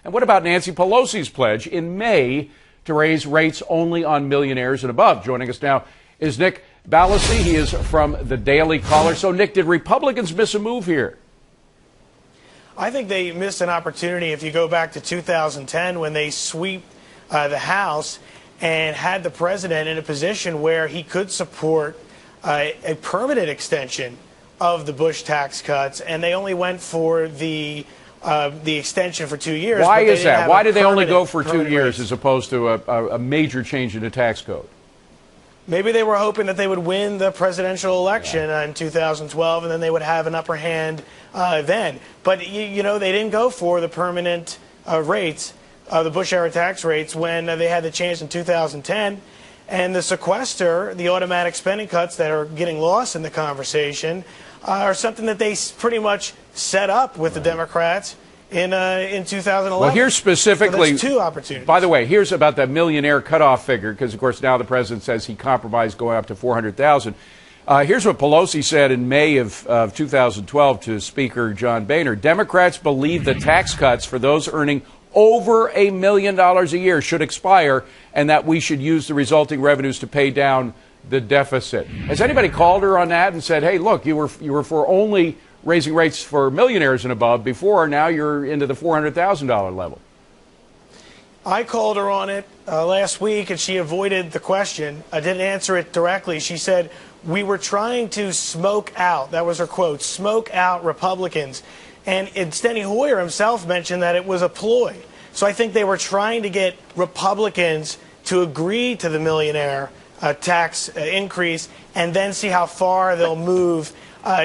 And what about Nancy Pelosi's pledge in May to raise rates only on millionaires and above? Joining us now is Nick Ballasy. He is from the Daily Caller. So, Nick, did Republicans miss a move here? I think they missed an opportunity if you go back to 2010 when they sweep the House and had the president in a position where he could support a permanent extension of the Bush tax cuts, and they only went for the extension for 2 years. Why is that? Why did they only go for 2 years as opposed to a major change in the tax code? Maybe they were hoping that they would win the presidential election in 2012, and then they would have an upper hand then. But, you know, they didn't go for the permanent rates, the Bush-era tax rates, when they had the chance in 2010. And the sequester, the automatic spending cuts that are getting lost in the conversation, are something that they pretty much set up with the Democrats in 2011. Well, here's specifically, so that's two opportunities. By the way, here's about that millionaire cutoff figure, because, of course, now the president says he compromised going up to 400,000. Here's what Pelosi said in May of 2012 to Speaker John Boehner. Democrats believe the tax cuts for those earning over $1 million a year should expire, and that we should use the resulting revenues to pay down the deficit. Has anybody called her on that and said, hey, look, you were for only raising rates for millionaires and above before, now you're into the $400,000 level? I called her on it last week, and she avoided the question. I didn't answer it directly. She said, we were trying to smoke out, that was her quote, smoke out Republicans. And Steny Hoyer himself mentioned that it was a ploy. So I think they were trying to get Republicans to agree to the millionaire tax increase and then see how far they'll move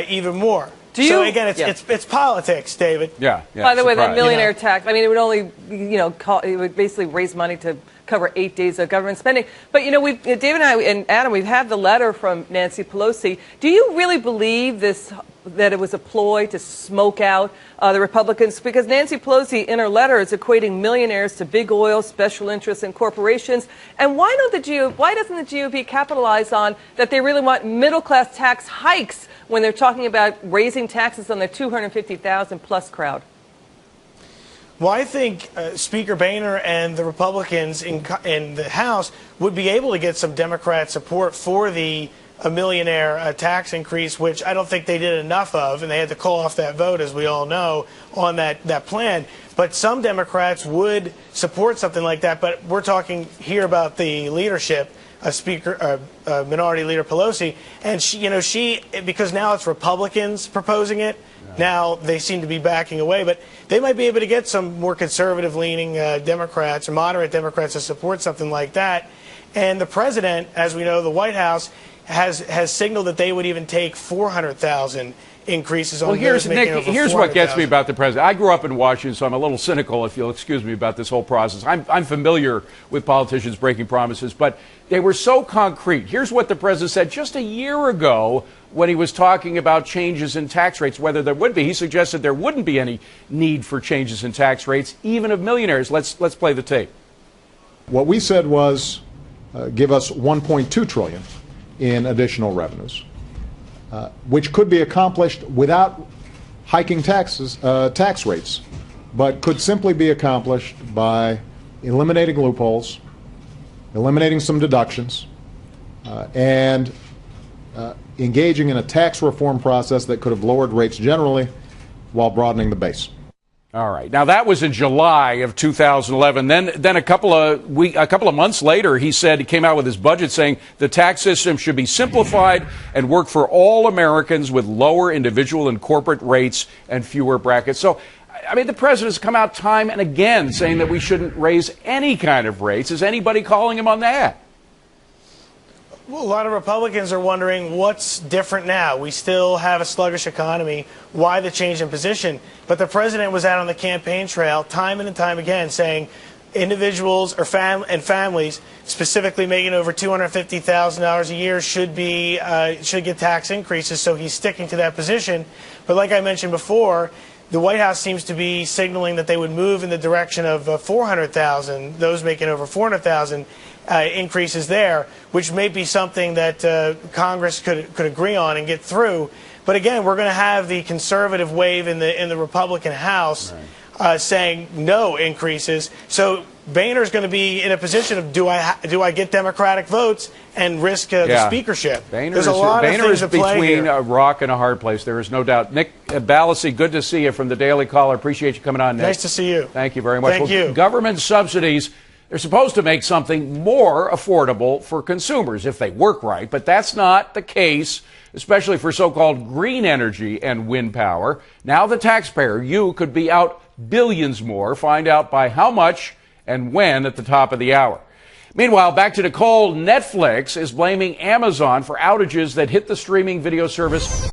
even more. So again, it's politics, David. Yeah. By the way, that millionaire tax, I mean, it would only, it would basically raise money to cover 8 days of government spending. But, David and I and Adam, we've had the letter from Nancy Pelosi. Do you really believe that it was a ploy to smoke out the Republicans? Because Nancy Pelosi, in her letter, is equating millionaires to big oil, special interests, and corporations. And why doesn't the GOP capitalize on that they really want middle-class tax hikes when they're talking about raising taxes on the 250,000-plus crowd? Well, I think Speaker Boehner and the Republicans in the House would be able to get some Democrat support for the millionaire tax increase, which I don't think they did enough of, and they had to call off that vote, as we all know, on that plan. But some Democrats would support something like that. But we're talking here about the leadership, Minority Leader Pelosi, and she, because now it's Republicans proposing it. Now they seem to be backing away, but they might be able to get some more conservative-leaning Democrats or moderate Democrats to support something like that. And the president, as we know, the White House has signaled that they would even take 400,000 increases on those making over 400,000. Here's what gets me about the president. I grew up in Washington, so I'm a little cynical, if you'll excuse me, about this whole process. I'm familiar with politicians breaking promises, but they were so concrete. Here's what the president said just a year ago when he was talking about changes in tax rates, whether there would be. He suggested there wouldn't be any need for changes in tax rates, even of millionaires. Let's play the tape. What we said was give us $1.2 trillion in additional revenues, which could be accomplished without hiking tax rates, but could simply be accomplished by eliminating loopholes, eliminating some deductions, and engaging in a tax reform process that could have lowered rates generally while broadening the base. All right. Now, that was in July of 2011. Then a couple of months later, he came out with his budget saying the tax system should be simplified and work for all Americans with lower individual and corporate rates and fewer brackets. So, I mean, the president has come out time and again saying that we shouldn't raise any kind of rates. Is anybody calling him on that? Well, a lot of Republicans are wondering what's different now. We still have a sluggish economy. Why the change in position? But the president was out on the campaign trail time and time again saying individuals or families, specifically making over $250,000 a year, should get tax increases. So he's sticking to that position. But like I mentioned before, the White House seems to be signaling that they would move in the direction of 400,000, those making over 400,000 increases there, which may be something that Congress could agree on and get through. But again, we're going to have the conservative wave in the Republican House. saying no increases. So Boehner's going to be in a position of do I get Democratic votes and risk the speakership? Boehner is between a rock and a hard place. There is no doubt. Nick Ballasy, good to see you from the Daily Caller. Appreciate you coming on, Nick. Nice to see you. Thank you very much. Thank you. Government subsidies, they're supposed to make something more affordable for consumers if they work right, but that's not the case, especially for so-called green energy and wind power. Now the taxpayer, you, could be out billions more. Find out by how much and when at the top of the hour. Meanwhile, back to Nicole. Netflix is blaming Amazon for outages that hit the streaming video service